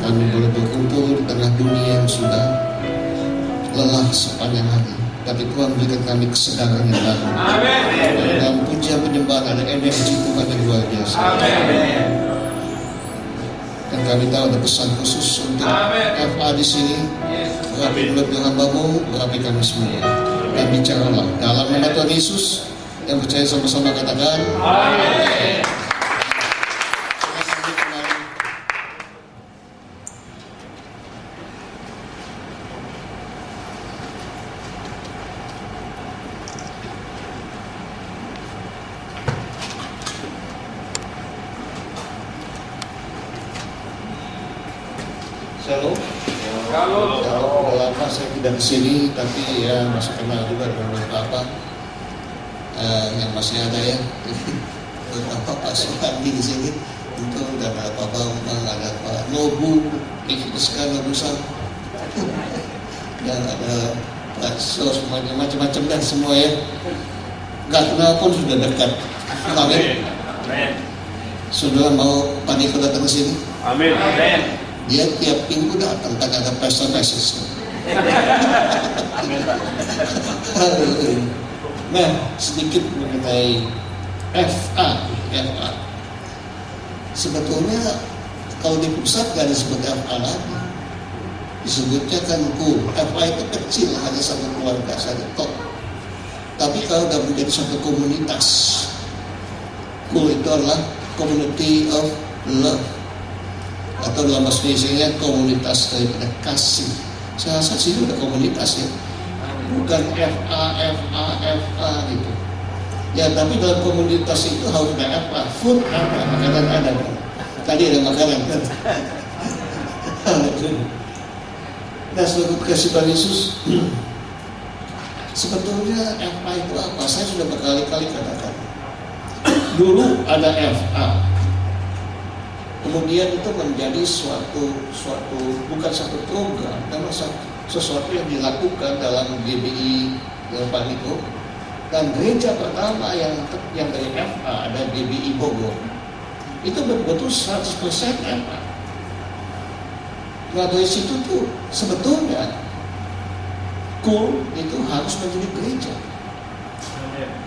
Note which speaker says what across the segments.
Speaker 1: kami boleh berkumpul di tengah dunia yang sudah lelah sepanjang hari. Tapi Tuhan berikan kami kesedaran yang baru. Dalam pujian penyembahan ada energi Tuhan yang luar biasa. Dan kami tahu ada pesan khusus untuk FA di sini. Berapi mulut hamba-Mu, berapi kami semua. Dan bicaralah dalam nama Tuhan Yesus. Yang percaya sama-sama katakan amin. Shalom. Udah lama saya tidak di sini, tapi ya masih kenal juga dengan beberapa yang masih ada ya. Beberapa Pak Suhandi di sini, itu dan ada Pak Bambang, ada Pak Nobu, sekarang Nobu Sam, dan ada Pak Sos, macam-macam dan semua ya. Gak kenal pun sudah dekat. Amin. Saudara mau Pak Niko datang ke sini? Amin. Dia tiap minggu datang, tak ada pesta-pesta. Nah, sedikit mengenai FA. Sebetulnya kalau di pusat gak disebut FA lagi, disebutnya kan KUL. FA itu kecil, hanya satu keluarga saja top. Tapi kalau udah menjadi satu komunitas, KUL itu adalah Community of Love, atau dalam bahasa Indonesia komunitas daripada kasih. Saya rasa sih itu udah komunitas ya, bukan FA gitu ya. Tapi dalam komunitas itu harus ada FA, food ada, makanan ada kan? Tadi ada makanan kan. Nah, sebagai kasih Tuhan Yesus, sebetulnya FA itu apa? Saya sudah berkali-kali katakan. Dulu ada FA, kemudian itu menjadi suatu bukan satu program, karena sesuatu yang dilakukan dalam GBI dalam Pak Niko. Dan gereja pertama yang dari FA ada GBI Bogor, itu betul-betul 100% FA. Nah dari situ tuh sebetulnya KUL itu harus menjadi gereja.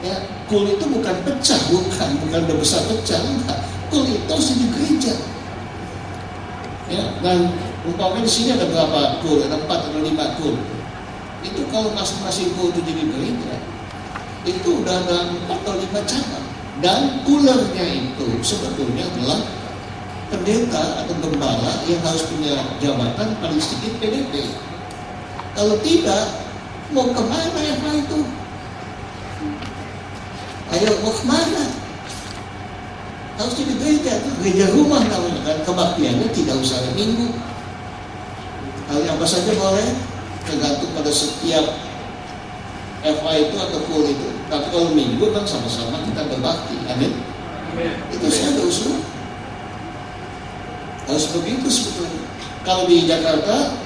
Speaker 1: Ya, KUL itu bukan pecah, bukan besar pecah, enggak. KUL itu harus jadi gereja. Ya, dan umpamanya di sini ada berapa KUL? Ada 4 atau 5 KUL. Itu kalau masing-masing KUL itu jadi gereja, itu udah ada 4 atau 5 cabang. Dan kulernya itu sebetulnya adalah pendeta atau gembala yang harus punya jabatan paling sedikit PDP. Kalau tidak, mau kemana ya Pak itu? Ayo mau kemana? Harus jadi gereja, itu gereja rumah namanya kan. Kebaktiannya tidak usah hari Minggu. Hari apa saja boleh, tergantung pada setiap FA itu atau KUL itu. Tapi kalau Minggu kan sama-sama kita berbakti, amin. Itu saya ada usul. Harus begitu sebetulnya. Kalau di Jakarta,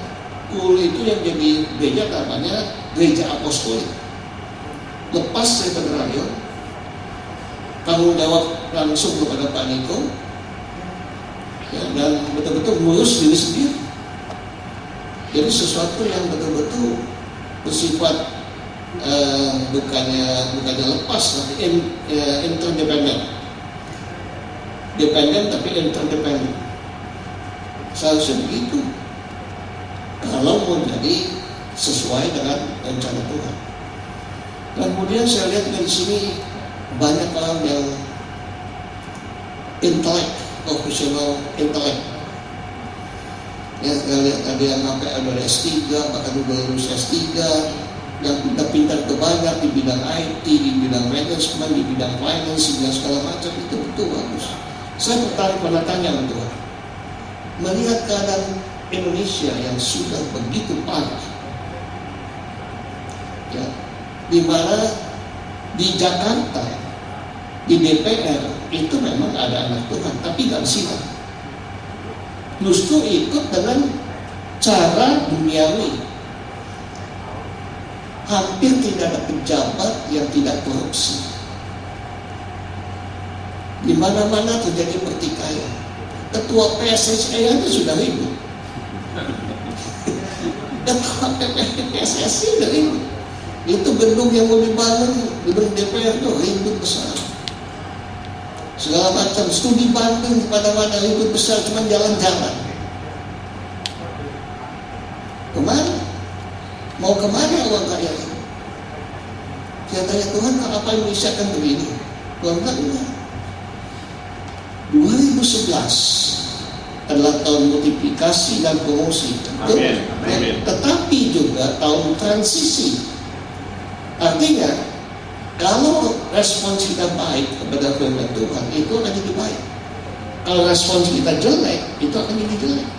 Speaker 1: KUL itu yang jadi gereja namanya Gereja Apostolik. Lepas saya Rayon, tanggung jawab langsung kepada Pak Niko, ya, dan betul-betul mengurus diri sendiri. Jadi sesuatu yang betul-betul bersifat bukannya lepas, tapi interdependen. Dependen tapi interdependen. Seharusnya begitu. Kalau mau jadi sesuai dengan rencana Tuhan. Dan kemudian saya lihat dari sini banyak orang yang intelek, profesional intelek. Ya, saya lihat ada yang sampai ada S3, bahkan udah lulus S3, yang pintar banyak di bidang IT, di bidang manajemen, di bidang finance, di bidang segala macam, itu betul bagus. Saya tertarik pada tanya sama Tuhan, melihat keadaan Indonesia yang sudah begitu parah, ya, di mana di Jakarta, di DPR itu memang ada anak Tuhan, tapi gak siap. Justru ikut dengan cara duniawi. Hampir tidak ada pejabat yang tidak korupsi. Di mana-mana terjadi pertikaian. Ketua PSSI aja sudah ribut. Ketua PSSI dari itu gedung yang mau dibangun, gedung DPR itu ribut besar. Segala macam studi banding mana-mana ribut besar, cuma jalan-jalan. Kemana? Mau kemana uang rakyat itu? Saya tanya Tuhan, apa Indonesia akan begini? Tuhan bilang enggak. 2011 adalah tahun multiplikasi dan promosi. Tetapi juga tahun transisi. Artinya, kalau respons kita baik kepada firman Tuhan, itu akan jadi baik. Kalau respons kita jelek, itu akan jadi jelek.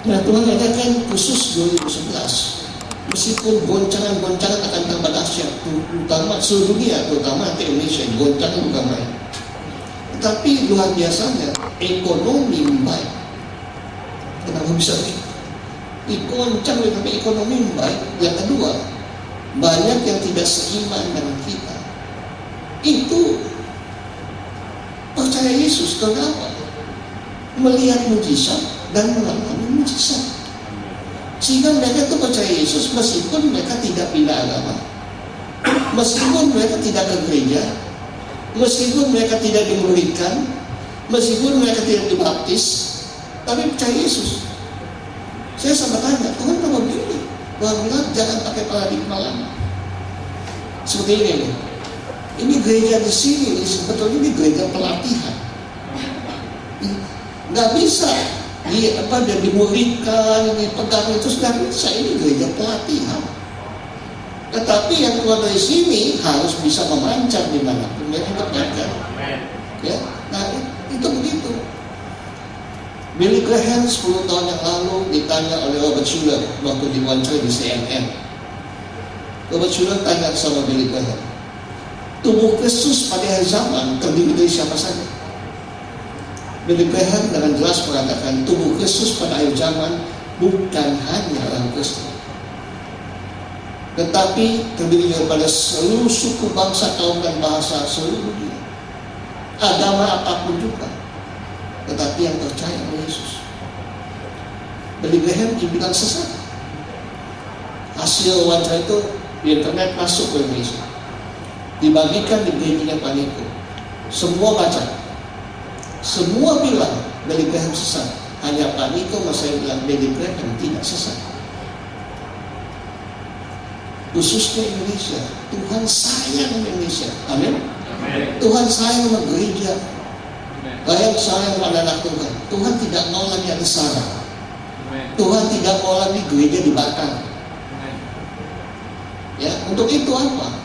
Speaker 1: Nah, Tuhan katakan khusus 2011, meskipun goncangan-goncangan akan tambah dahsyat, terutama seluruh dunia, terutama di Indonesia, goncangan bukan main. Tetapi luar biasanya, ekonomi membaik. Kenapa bisa begitu? Goncang tapi ekonomi membaik. Yang kedua, banyak yang tidak seiman dengan kita. Itu percaya Yesus. Kenapa? Melihat mujizat dan mengalami mujizat. Sehingga mereka itu percaya Yesus meskipun mereka tidak pindah agama, meskipun mereka tidak ke gereja, meskipun mereka tidak dimuridkan, meskipun mereka tidak dibaptis, tapi percaya Yesus. Saya sempat tanya, Tuhan kenapa begini? Tuhan bilang jangan pakai paradigma lama. Seperti ini nih. Ini gereja di sini, sebetulnya ini gereja pelatihan. Nggak bisa dia dimuridkan, dipegang itu sudah bisa. Ini gereja pelatihan. Tetapi yang keluar dari sini harus bisa memancar dimanapun mereka berada. Ya, nah itu begitu. Billy Graham 10 tahun yang lalu ditanya oleh Robert Schuller waktu diwawancara di CNN. Robert Schuller tanya sama Billy Graham, tubuh Kristus pada akhir zaman terdiri dari siapa saja? Billy Graham dengan jelas mengatakan tubuh Kristus pada akhir zaman bukan hanya orang Kristen, tetapi terdiri daripada seluruh suku, bangsa, kaum dan bahasa seluruh dunia, agama apapun juga, tetapi yang percaya pada Yesus. Billy Graham dibilang sesat. Hasil wawancara itu di internet masuk ke Indonesia, dibagikan di gerejanya Pak Niko. Semua baca, semua bilang Billy Graham sesat. Hanya Pak Niko masih bilang Billy Graham tidak sesat. Khususnya Indonesia, Tuhan sayang Indonesia. Amin. Tuhan sayang sama gereja. Bayang sayang pada anak Tuhan. Tuhan tidak mau lagi ada sarang. Tuhan tidak mau lagi gereja dibakar. Ya, untuk itu apa?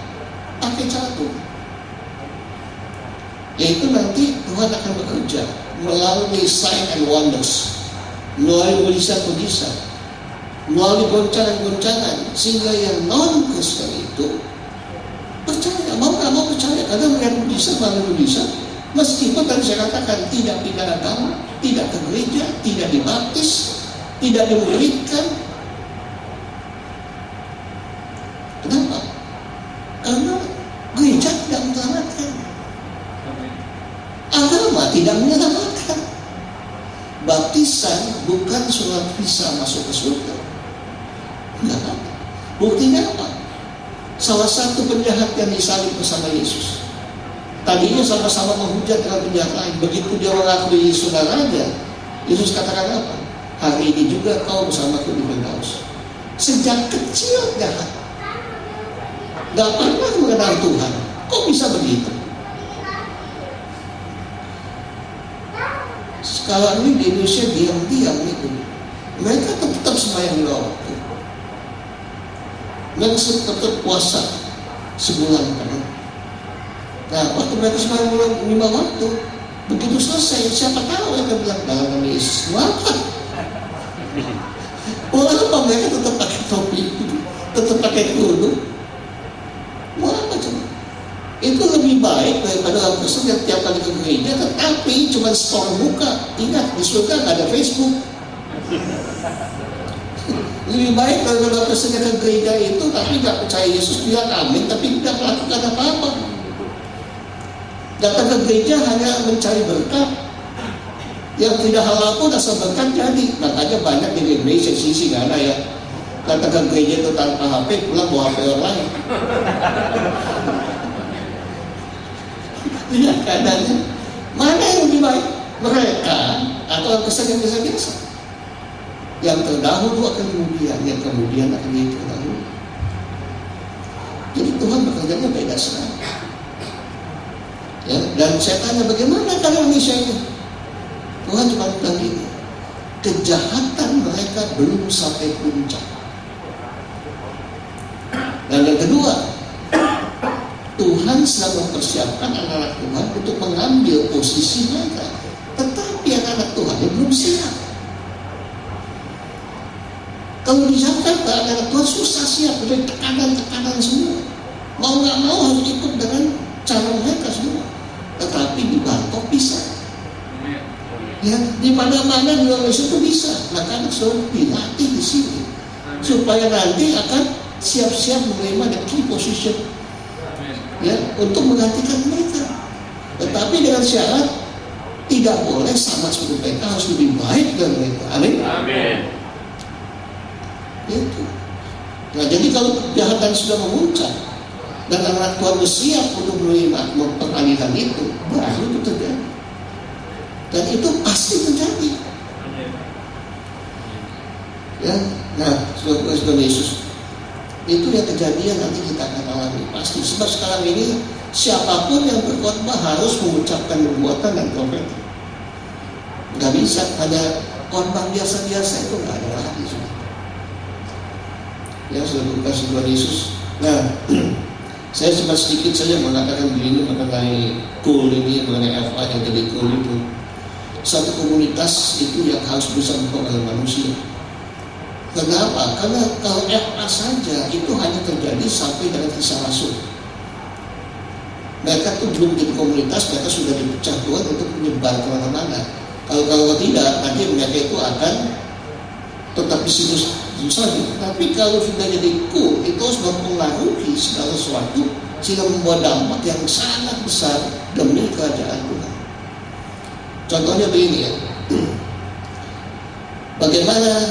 Speaker 1: Pakai cara Tuhan. Yaitu nanti Tuhan akan bekerja melalui sign and wonders, melalui mujizat-mujizat, melalui goncangan-goncangan, sehingga yang non-Kristen itu percaya, mau nggak mau percaya, karena melihat mujizat melalui mujizat. Meskipun tadi saya katakan tidak pindah agama, tidak ke gereja, tidak dibaptis, tidak dimuridkan. Kenapa? Karena gereja tidak menyelamatkan, agama tidak menyelamatkan. Baptisan bukan surat visa masuk ke surga. Enggak. Buktinya apa? Salah satu penjahat yang disalib bersama Yesus, tadinya sama-sama menghujat dengan penjahat lain. Begitu dia mengakui Yesus raja, Yesus katakan apa? Hari ini juga kau bersamaku di Firdaus. Sejak kecil jahat, gak pernah mengenal Tuhan. Kok bisa begitu? Sekarang ini di Indonesia diam-diam itu mereka tetap sembahyang 5 waktu, mereka tetap puasa sebulan penuh. Nah, waktu mereka sembahyang 5 waktu, begitu selesai, siapa tahu mereka bilang dalam nama Yesus. Apa? Apa mereka tetap pakai topi, tetap pakai kerudung? Mau apa coba? Itu lebih baik daripada orang Kristen yang tiap kali ke gereja tetapi cuma store muka. Ingat, di surga nggak ada Facebook. Lebih baik daripada orang Kristen yang ke gereja itu tapi nggak percaya Yesus, bilang amin tapi tidak melakukan apa-apa. Datang ke gereja hanya mencari berkat, Yang tidak halal pun asal berkat jadi. Makanya banyak di Indonesia sisi nggak ada ya. Datang ke gereja itu tanpa HP, pulang bawa HP orang lain. Lihat keadaannya. Mana yang lebih baik? Mereka atau kesan yang biasa-biasa? Yang terdahulu akan kemudian, yang kemudian akan yang terdahulu. Jadi Tuhan bekerjanya beda sekali. Ya, dan saya tanya bagaimana kalau Indonesia ini? Tuhan cuma bilang gini, kejahatan mereka belum sampai puncak. Dan yang kedua, Tuhan sedang mempersiapkan anak-anak Tuhan untuk mengambil posisi mereka. Tetapi anak-anak Tuhan yang belum siap. Kalau di Jakarta anak-anak Tuhan susah siap dari tekanan-tekanan semua. Mau nggak mau harus ikut dengan cara mereka semua. Tetapi di Bangkok bisa. Ya, di mana-mana di Indonesia itu bisa. Maka selalu dilatih di sini supaya nanti akan siap-siap menerima the key position, ya, untuk menggantikan mereka. Tetapi dengan syarat tidak boleh sama seperti mereka, harus lebih baik dari mereka. Amin. Amin. Itu. Nah, jadi kalau kejahatan sudah memuncak dan anak Tuhan bersiap untuk menerima pengalihan itu, baru itu terjadi. Dan itu pasti terjadi. Ya, nah, saudara Yesus, itu yang kejadian nanti kita akan alami pasti. Sebab sekarang ini siapapun yang berkhotbah harus mengucapkan nubuatan dan profet. Nggak bisa hanya khotbah biasa-biasa, itu nggak ada lagi. Ya, saudara Yesus. Nah, saya cuma sedikit saja mengatakan begini mengenai KUL ini, mengenai FA yang jadi KUL itu. Satu komunitas itu yang harus bisa mempengaruhi manusia. Kenapa? Karena kalau FA saja itu hanya terjadi sampai dengan kisah rasul. Mereka tuh belum jadi komunitas, mereka sudah dipecah Tuhan untuk menyebar kemana-mana. Kalau tidak, nanti mereka itu akan tetap di situ saja. Tapi kalau sudah jadi KUL, itu harus mempengaruhi segala sesuatu sehingga membawa dampak yang sangat besar demi kerajaan Tuhan. Contohnya begini ya, bagaimana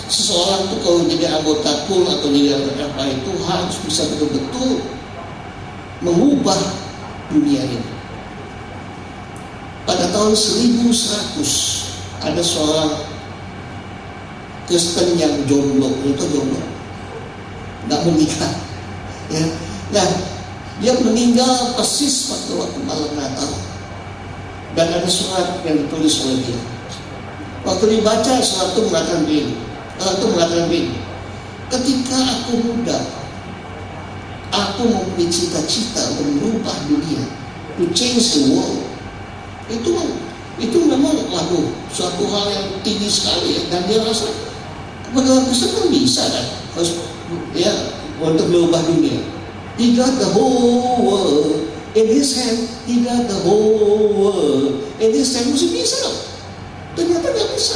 Speaker 1: seseorang itu kalau jadi anggota KUL atau jadi anggota FA itu harus bisa betul-betul mengubah dunia ini. Pada tahun 1100 ada seorang Kristen yang jomblo, itu jomblo, nggak menikah. Ya. Nah, dia meninggal persis pada waktu malam Natal. Dan ada surat yang ditulis oleh dia. Waktu dibaca surat itu mengatakan begini, ketika aku muda, aku mempunyai cita-cita untuk merubah dunia, to change the world. Itu memang suatu hal yang tinggi sekali ya. Dan dia rasa bagaimana Kristen kan bisa kan, harus ya untuk merubah dunia. He got the whole world in his hand, he got the whole world in his hand. Mesti bisa. Ternyata nggak bisa.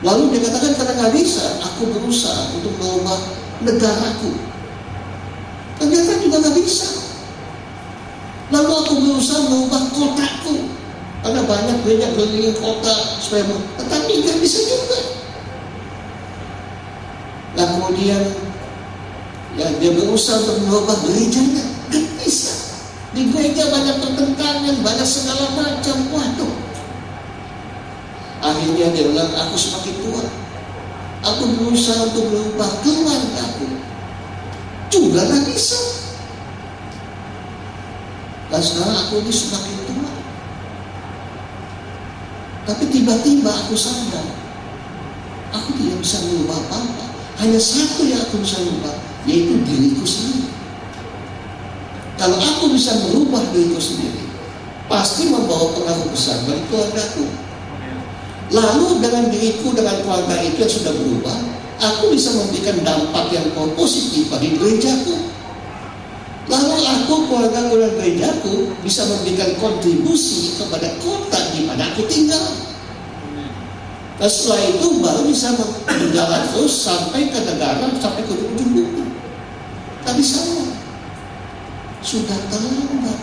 Speaker 1: Lalu dia katakan karena nggak bisa, aku berusaha untuk mengubah negaraku. Ternyata juga nggak bisa. Lalu aku berusaha mengubah kotaku, karena banyak keliling kota supaya, tetapi nggak bisa juga. Nah kemudian ya dia berusaha untuk mengubah gerejanya, nggak bisa. Di gereja banyak pertentangan, banyak segala macam. Waduh. Akhirnya dia bilang, aku semakin tua. Aku berusaha untuk merubah keluargaku, juga nggak bisa. Dan sekarang aku ini semakin tua. Tapi tiba-tiba aku sadar, aku tidak bisa merubah apa-apa. Hanya satu yang aku bisa merubah, yaitu diriku sendiri. Kalau aku bisa merubah diriku sendiri, pasti membawa pengaruh besar bagi keluargaku. Lalu dengan diriku, dengan keluarga itu yang sudah berubah, aku bisa memberikan dampak yang positif bagi gerejaku. Lalu aku, keluargaku dan gerejaku bisa memberikan kontribusi kepada kota di mana aku tinggal. Dan setelah itu baru bisa berjalan terus sampai ke negara, sampai ke ujung bumi. Tapi salah, sudah terlambat.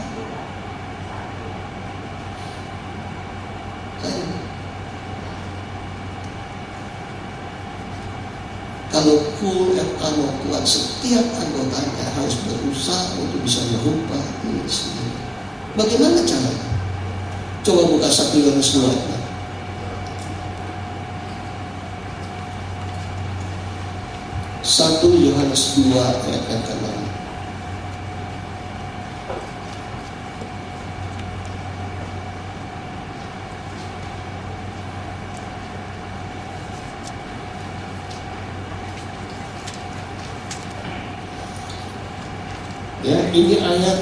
Speaker 1: Kalau cool FK mau kuat, setiap anggotanya harus berusaha untuk bisa merubah diri sendiri. Bagaimana caranya? Coba buka 1 Yohanes 2. 1 Yohanes 2 ayat yang ke-6. Ya, ini ayat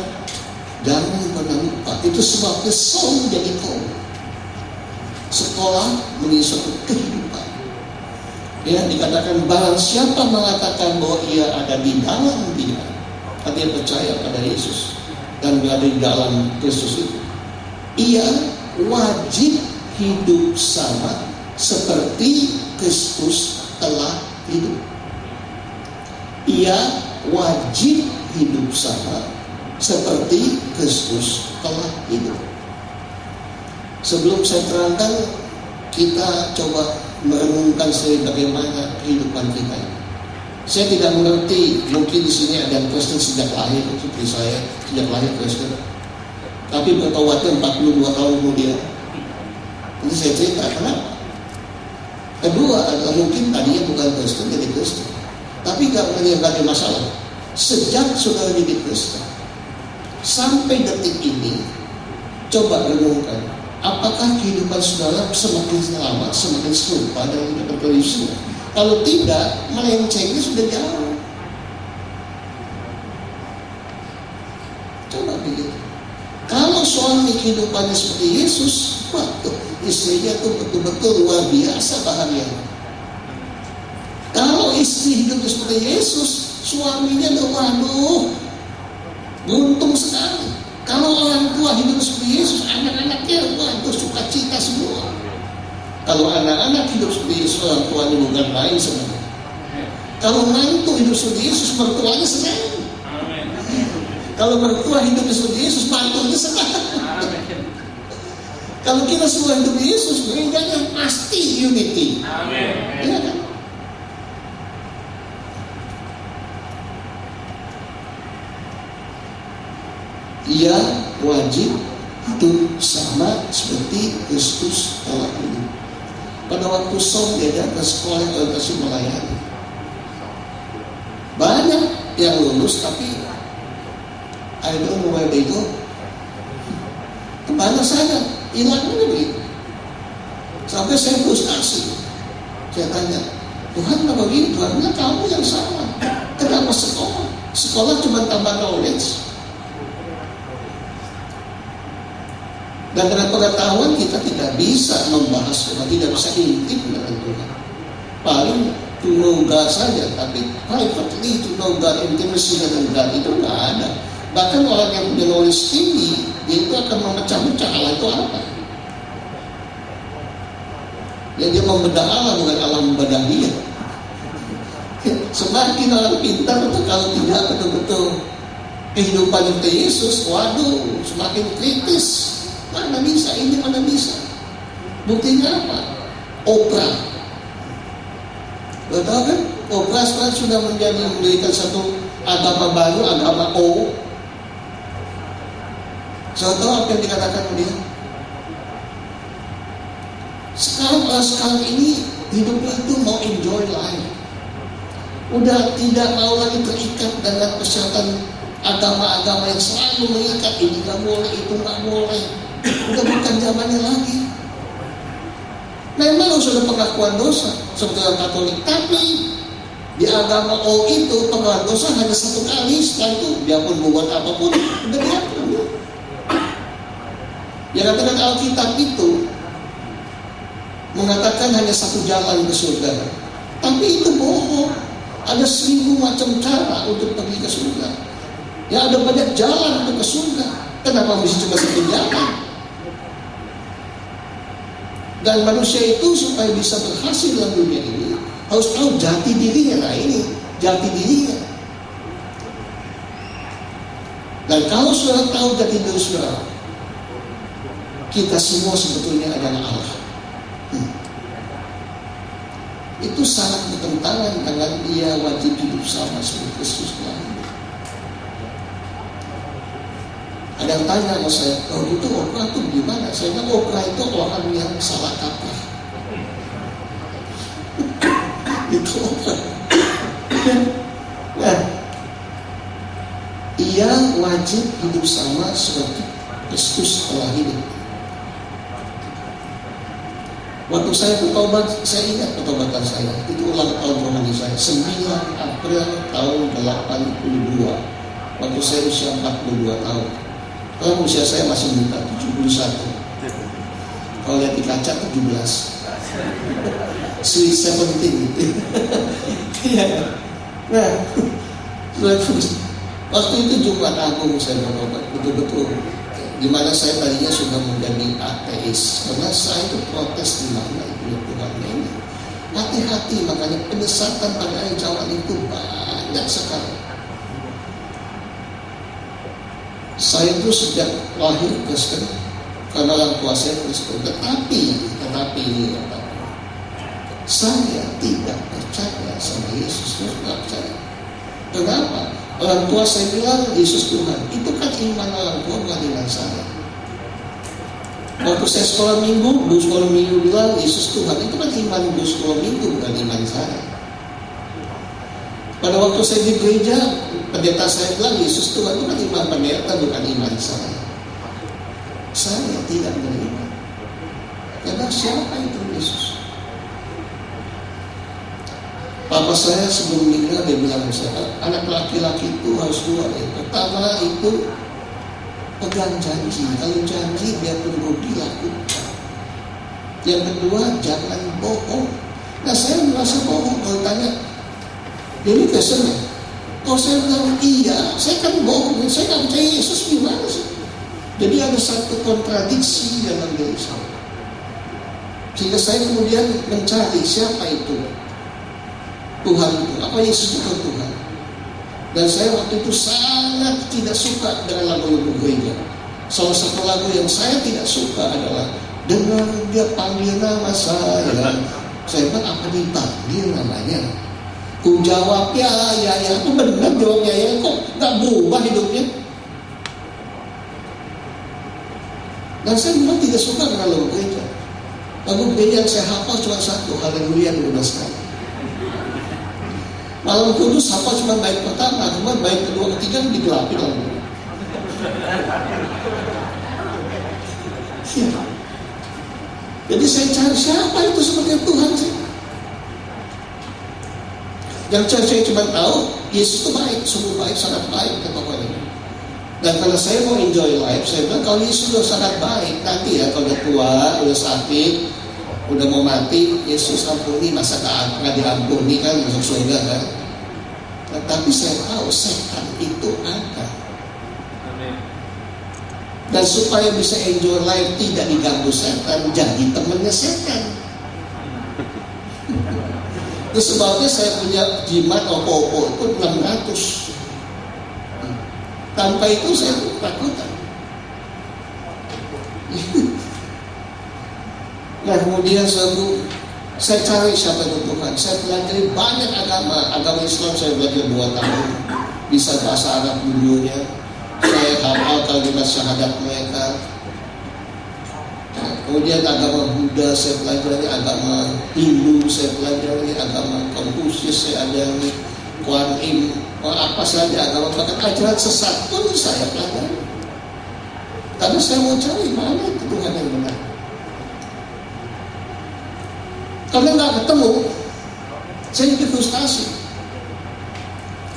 Speaker 1: jangan pernah lupa. Itu sebabnya Saul jadi Paul. Sekolah menjadi suatu kehidupan. Ya, dikatakan barang siapa mengatakan bahwa ia ada di dalam dia, artinya percaya pada Yesus dan berada di dalam Kristus itu, ia wajib hidup sama seperti Kristus telah hidup. Ia wajib hidup sama seperti Kristus telah hidup. Sebelum saya terangkan, kita coba merenungkan bagaimana kehidupan kita ini. Saya tidak mengerti, mungkin di sini ada yang Kristen sejak lahir seperti saya, sejak lahir Kristen. Tapi bertobatnya 42 tahun kemudian. Ini saya cerita kenapa. Kedua adalah mungkin tadinya bukan Kristen jadi Kristen. Tapi gak ada masalah. Sejak saudara jadi Kristen sampai detik ini, coba renungkan, apakah kehidupan saudara semakin lama semakin serupa dengan kehidupan Yesus? Kalau tidak, melencengnya sudah jauh. Coba begitu. Kalau suami kehidupannya seperti Yesus, waduh, istrinya tuh betul-betul luar biasa bahagia. Kalau istri hidup seperti Yesus, suaminya tuh waduh, beruntung sekali. Kalau orang tua hidup seperti Yesus, anak-anaknya waduh sukacita semua. Kalau anak-anak hidup seperti Yesus, orang tuanya bukan main senang. Kalau mantu hidup seperti Yesus, mertuanya senang. Kalau mertua hidup seperti Yesus, mantunya senang. Kalau kita semua hidup Yesus, gerejanya pasti unity. Iya kan? Ia wajib hidup sama seperti Kristus telah hidup. Pada waktu Saul dia ke sekolah dan kasih melayani. Banyak yang lulus tapi I don't know where they go. Kemana saja? Hilangnya begitu. Sampai saya frustasi. Saya tanya, Tuhan kenapa begini? Tuhan bilang kamu yang salah. Kenapa sekolah? Sekolah cuma tambah knowledge. Dan dengan pengetahuan kita tidak bisa membahas Tuhan, tidak bisa intim dengan Tuhan. Paling to know God saja, tapi privately to know God, intimacy dengan God itu nggak ada. Bahkan orang yang punya knowledge tinggi, dia itu akan memecah-mecah Allah itu apa. Ya dia membedah Allah, bukan Allah membedah dia. Semakin orang pintar itu kalau tidak betul-betul kehidupan seperti Yesus, waduh, semakin kritis. Mana bisa, ini mana bisa. Buktinya apa? Oprah. Lo tahu kan? Oprah sekarang sudah mendirikan satu agama baru, agama O. Saya tahu apa yang dikatakan dia. Sekarang ini hidupnya itu mau enjoy life. Udah tidak mau lagi terikat dengan persyaratan agama-agama yang selalu mengikat, ini nggak boleh, itu nggak boleh. Udah bukan zamannya lagi. Memang sudah pengakuan dosa seperti orang Katolik, tapi di agama O itu pengakuan dosa hanya 1 kali. Setelah itu dia pun membuat apapun udah diampuni. Yang katakan Alkitab itu mengatakan hanya 1 jalan ke surga, tapi itu bohong. Ada 1000 macam cara untuk pergi ke surga. Ya ada banyak jalan untuk ke surga. Kenapa mesti cuma 1 jalan? Dan manusia itu supaya bisa berhasil dalam dunia ini harus tahu jati dirinya. Nah ini jati dirinya. Dan kalau saudara tahu jati diri saudara, kita semua sebetulnya adalah Allah. Itu sangat bertentangan dengan dia wajib hidup sama seperti Kristus telah hidup. Ada yang tanya sama saya, oh itu Oprah itu gimana? Saya bilang Oprah itu orang yang salah kaprah. Itu Oprah. Nah, ia wajib hidup sama seperti Kristus telah hidup. Waktu saya bertobat, saya ingat pertobatan saya. Itu ulang tahun rohani saya, 9 April tahun 82. Waktu saya usia 42 tahun. Kalau usia saya masih muda, 71. Kalau lihat di kaca 17. Sweet 17 gitu. Iya. Nah, waktu itu Jumat Agung saya bertobat, betul-betul. Di mana saya tadinya sudah menjadi ateis, karena saya itu protes di mana itu Tuhan ini. Hati-hati, makanya penyesatan pada ajaran itu banyak sekali. Saya itu sejak lahir Kristen, karena orang tua saya Kristen. Tetapi ini saya tidak percaya sama Yesus. Saya tidak percaya. Kenapa? Orang tua saya bilang Yesus Tuhan. Itu kan iman orang tua, bukan iman saya. Waktu saya sekolah minggu, guru sekolah minggu bilang Yesus Tuhan. Itu kan iman guru sekolah minggu, bukan iman saya. Pada waktu saya di gereja, pendeta saya bilang Yesus Tuhan. Itu kan iman pendeta, bukan iman saya. Saya tidak menerima. Karena siapa itu Yesus? Papa saya sebelum meninggal dia bilang saya, anak laki-laki itu harus 2 ya. Pertama itu pegang janji. Kalau janji dia perlu dilakukan. Yang kedua jangan bohong. Nah saya merasa bohong kalau tanya, ini Kristen ya? Oh saya bilang iya, saya kan bohong. Saya nggak percaya Yesus gimana sih? Jadi ada satu kontradiksi dalam diri saya. Sehingga saya kemudian mencari siapa itu Tuhan itu, apa Yesus itu Tuhan. Dan saya waktu itu sangat tidak suka dengan lagu-lagu gereja. Salah satu lagu yang saya tidak suka adalah dengar dia panggil nama saya. Saya bilang apa dipanggil namanya? Ku jawab ya, aku benar jawabnya ya, kok nggak berubah hidupnya? Dan saya memang tidak suka dengan lagu gereja. Lagu gereja yang saya hafal cuma satu, Haleluya 12 kali. Malam Kudus hafal cuma bait pertama, cuma bait kedua ketiga digelapin lagu. Ya. Jadi saya cari siapa itu seperti Tuhan sih. Yang saya cuma tahu Yesus itu baik, sungguh baik, sangat baik kata pokoknya. Dan karena saya mau enjoy life, saya bilang kalau Yesus sudah sangat baik, nanti ya kalau udah tua, udah sakit, udah mau mati, Yesus ampuni, masa nggak diampuni kan, masuk surga kan. Nah, tapi saya tahu setan itu ada. Dan supaya bisa enjoy life, tidak diganggu setan, jadi temannya setan. Itu sebabnya saya punya jimat opo-opo itu 600. Tanpa itu saya takutan. Nah kemudian saya cari siapa itu Tuhan. Saya pelajari banyak agama Islam saya belajar 2 tahun. Bisa bahasa Arab dulunya. Saya hafal kalimat syahadat mereka. Kemudian agama Buddha saya pelajari, agama Hindu saya pelajari, agama Konfusius saya pelajari, Kuan Im, apa saja agama, bahkan ajaran sesat pun saya pelajari. Karena saya mau cari mana itu Tuhan yang benar. Karena nggak ketemu, saya jadi frustasi.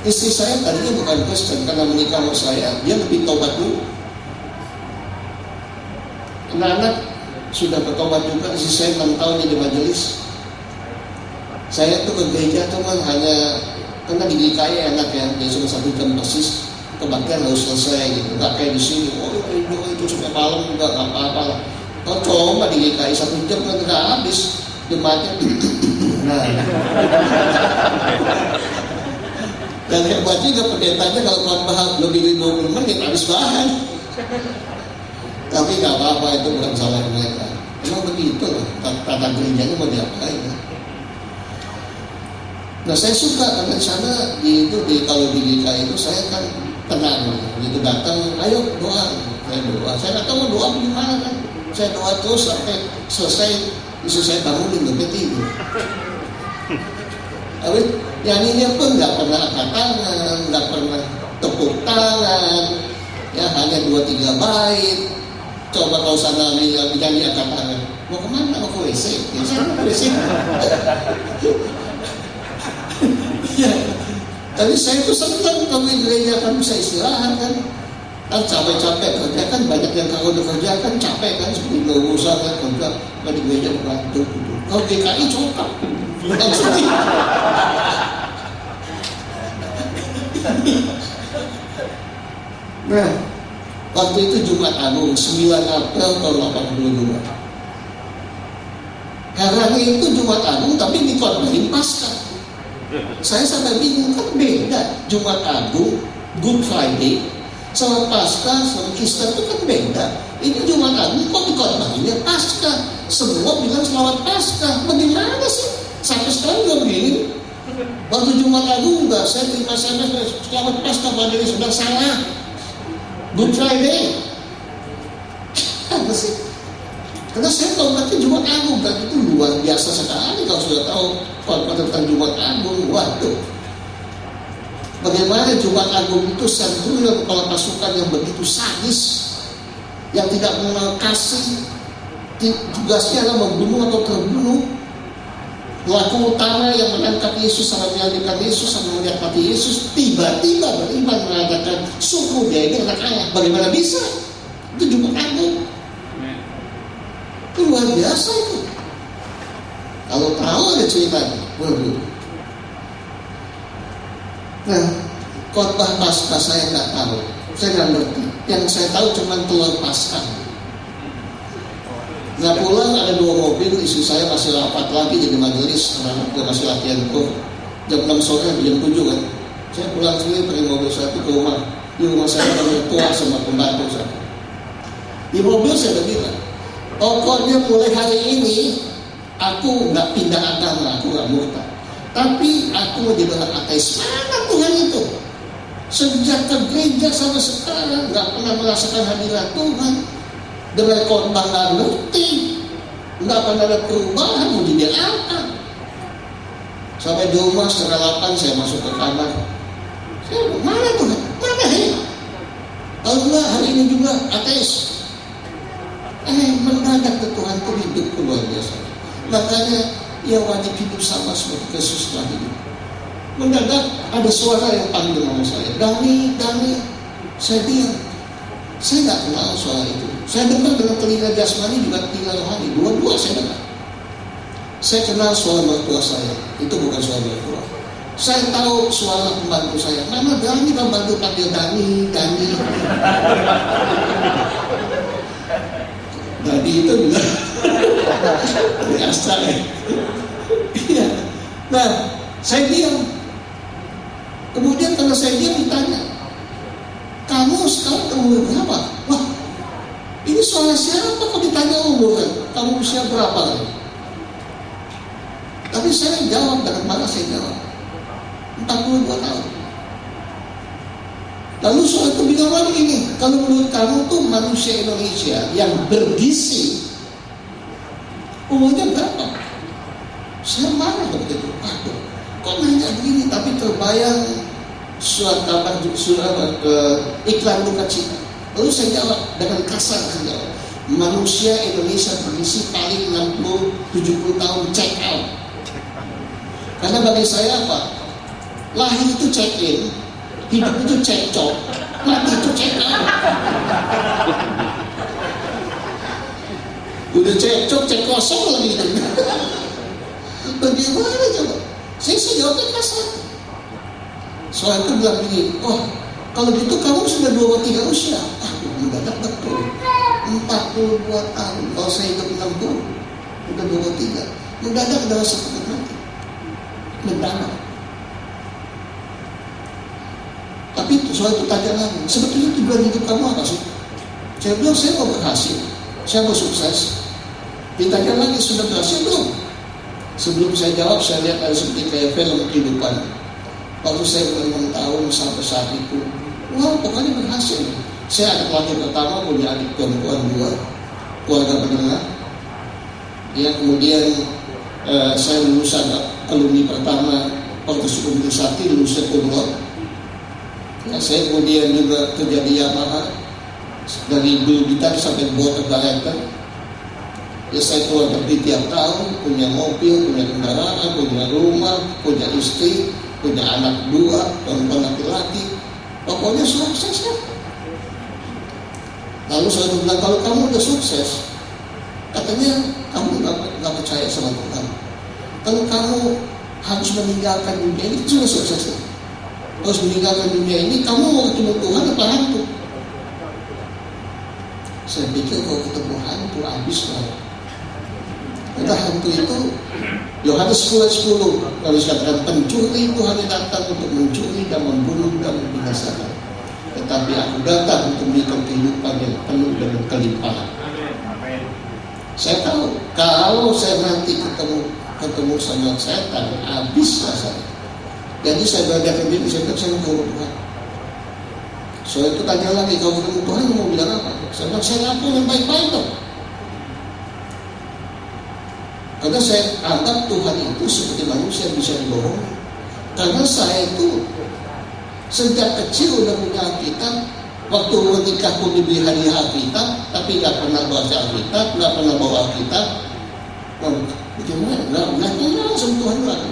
Speaker 1: Istri saya tadinya bukan Kristen, karena menikah sama saya, dia lebih tobat dulu. Anak-anak sudah bertobat juga, istri saya 6 tahun jadi majelis. Saya tuh ke gereja tuh kan hanya karena di GKI enak ya, dia cuma 1 jam persis, kebaktian harus selesai gitu. Gak kayak di sini, itu sampai malam juga nggak apa-apa lah. Kau coba di GKI 1 jam kan nggak habis. Jemaatnya nah. Dan hebatnya juga pendetanya kalau khotbah lebih dari 20 menit habis bahan. Tapi nggak apa-apa, itu bukan salah mereka. Emang begitu lah, tata gerejanya mau diapain ya? Nah saya suka karena di sana kalau di GKI itu saya kan tenang, begitu datang, ayo doa, saya nggak tahu mau doa gimana kan, saya doa terus sampai selesai, istri saya bangunin sampai tidur. Tapi nyanyinya pun nggak pernah angkat tangan, nggak pernah tepuk tangan, ya hanya 2-3 bait. Coba kau sana nyanyi angkat tangan, mau kemana? Mau ke WC? Ya saya mau ke WC. Ya, tapi saya itu senang kalau di gereja kan bisa istirahat kan capek-capek kerja kan, banyak yang kalau udah kerja kan capek kan, seperti urusan kan kerja di gereja bantu gitu. Kalau GKI cokap nah waktu itu Jumat Agung 9 April tahun 82. Karena itu Jumat Agung tapi dikorbanin Paskah. Saya sampai bingung, kan beda Jumat Agung, Good Friday sama Paskah sama Easter itu kan beda. Ini Jumat Agung kok dikorbaninnya Paskah. Semua bilang selamat Paskah. Bagaimana sih? Sampai sekarang juga begini. Waktu Jumat Agung enggak, saya terima selamat Paskah pada ini sudah salah. Good Friday. Apa sih? Karena saya tahu nanti Jumat Agung kan itu luar biasa sekali kalau sudah tahu tentang Jumat Agung. Waduh, bagaimana Jumat Agung itu senturion kepala pasukan yang begitu sadis, yang tidak mengenal kasih, tugasnya adalah membunuh atau terbunuh. Pelaku utama yang menangkap Yesus sama menyalibkan Yesus sama melihat mati Yesus tiba-tiba beriman mengatakan sungguh dia ini anak Allah. Bagaimana bisa? Itu Jumat Agung. Itu luar biasa itu. Kalau tahu ada ceritanya. Nah, khotbah Paskah saya nggak tahu, saya nggak ngerti. Yang saya tahu cuma telur Paskah. Nah pulang ada 2 mobil, istri saya masih rapat lagi jadi majelis, anak-anaknya masih latihan tuh. Jam 6 sore jam 7 kan. Saya pulang sendiri pakai mobil saya ke rumah. Di rumah saya ada mertua sama pembantu saya. Di mobil saya udah bilang, pokoknya mulai hari ini aku nggak pindah agama, aku nggak murtad. Tapi aku mau jadi orang ateis. Mana Tuhan itu? Sejak ke gereja sampai sekarang nggak pernah merasakan hadirat Tuhan. Dengan khotbah nggak ngerti, nggak pernah ada perubahan, mau jadi apa? Sampai di rumah setengah 8 saya masuk ke kamar. Saya mana Tuhan? Mana ya? Allah hari ini juga ateis. Mendadak ke Tuhan itu hidup luar biasa. Makanya ia wajib hidup sama seperti Yesus telah hidup. Mendadak ada suara yang panggil nama saya, Dani. Saya diam. Saya nggak kenal suara itu. Saya dengar dengan telinga jasmani juga telinga rohani. Dua-dua saya dengar. Saya kenal suara mertua saya. Itu bukan suara mertua. Saya tahu suara pembantu saya. Nama Dani, pembantu panggil Dani. Dani itu juga biasa ya. Iya. Nah, saya diam. Kemudian kalau saya diam ditanya, kamu sekarang umur berapa? Wah, ini suara siapa kok ditanya umur kan? Kamu usia berapa kan? Tapi saya jawab, dengan marah saya jawab 42 tahun. Lalu soal itu bilang lagi ini, kalau menurut kamu tuh manusia Indonesia yang bergizi umurnya berapa? Saya marah begitu. Aduh, kok nanya begini? Tapi terbayang surat kabar iklan duka cita. Lalu saya jawab dengan kasar, saya jawab, manusia Indonesia bergizi paling 60-70 tahun check out. Karena bagi saya apa? Lahir itu check in, hidup itu cekcok, mati itu check out. Udah cekcok, cek kosong lagi itu. Bagaimana coba? Saya jawabnya kasar. Soal itu bilang begini, oh kalau gitu kamu sudah 23 usia. Mendadak betul 42 tahun. Kalau saya hidup 60, udah 23. Mendadak udah rasa takut mati. Mendadak. Tapi soal itu tanya lagi, sebetulnya tujuan hidup kamu apa sih? Saya bilang, saya mau berhasil, saya mau sukses. Ditanya lagi, sudah berhasil belum? Sebelum saya jawab, saya lihat ada seperti kayak film kehidupan. Waktu saya ber-6 tahun sampai saat itu, wah pokoknya berhasil. Saya anak laki pertama, punya adik perempuan 2, keluarga menengah. Ya, kemudian saya lulusan alumni pertama Fakultas Hukum Trisakti, lulusnya Kumlot. Ya, saya kemudian juga kerja di Yamaha, dari guru gitar sampai board director. Ya, saya keluar negeri tiap tahun, punya mobil, punya kendaraan, punya rumah, punya istri, punya anak 2, perempuan laki-laki. Pokoknya sukses ya. Lalu saya bilang, kalau kamu udah sukses, katanya kamu nggak percaya sama Tuhan. Kalau kamu harus meninggalkan dunia ini, itu sudah sukses. Harus meninggalkan dunia ini, kamu mau ketemu Tuhan apa hantu? Saya pikir kalau ketemu hantu habis lah. Kata hantu itu, Yohanes 10:10, kalau dikatakan pencuri itu hanya datang untuk mencuri dan membunuh dan membinasakan. Tetapi aku datang untuk memberikan kehidupan yang penuh dengan kelimpahan. Saya tahu kalau saya nanti ketemu sama setan, habislah saya. Jadi saya beradakan diri, saya mau ketemu Tuhan. Soalnya itu tanya lagi, kalau ketemu Tuhan mau bilang apa? Saya bilang, saya lakukan yang baik-baik dong. Karena saya anggap Tuhan itu seperti manusia bisa dibohongi. Karena saya itu sejak kecil udah punya Alkitab. Waktu menikah pun diberi hadiah Alkitab, tapi nggak pernah baca Alkitab, nggak pernah bawa Alkitab. Bagaimana? Nggak kenal sama Tuhan lagi.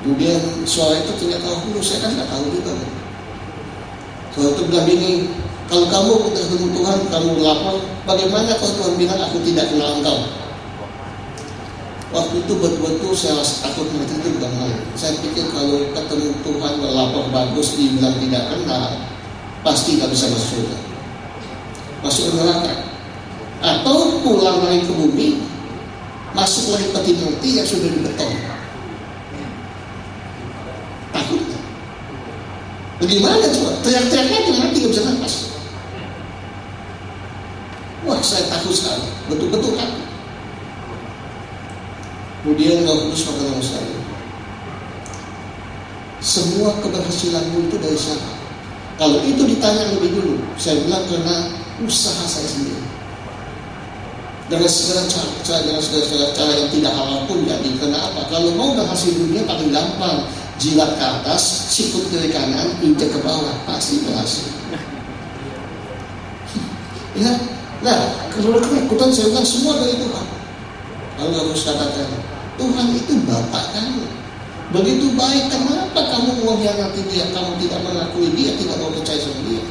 Speaker 1: Kemudian soal itu ternyata saya kan nggak tahu juga. Soal itu bilang ini, kalau kamu ketemu Tuhan, kamu lapar, bagaimana kalau Tuhan bilang aku tidak kenal engkau? Waktu itu betul-betul saya takut mati itu bukan main. Saya pikir kalau ketemu Tuhan lapar bagus, dibilang tidak kenal, pasti nggak bisa masuk surga, masuk neraka, atau pulang lagi ke bumi, masuk lagi peti mati yang sudah dibeton. Takut. Bagaimana coba? Teriak-teriaknya aja mati nggak bisa nafas. Wah, saya takut sekali, betul-betul takut. Kemudian Roh Kudus berkata saya, semua keberhasilanmu itu dari siapa? Kalau itu ditanya lebih dulu, saya bilang karena usaha saya sendiri. Dengan segala cara yang tidak halal pun jadi. Kenapa? Kalau mau berhasil dunia paling gampang, jilat ke atas, sikut kiri kanan, injek ke bawah, pasti berhasil. Ya, nah, kalau ketakutan saya bilang semua dari Tuhan. Lalu harus katakan, Tuhan itu Bapak kamu, begitu baik, kenapa kamu mengkhianati dia? Kamu tidak mengakui dia, tidak mau percaya sama dia.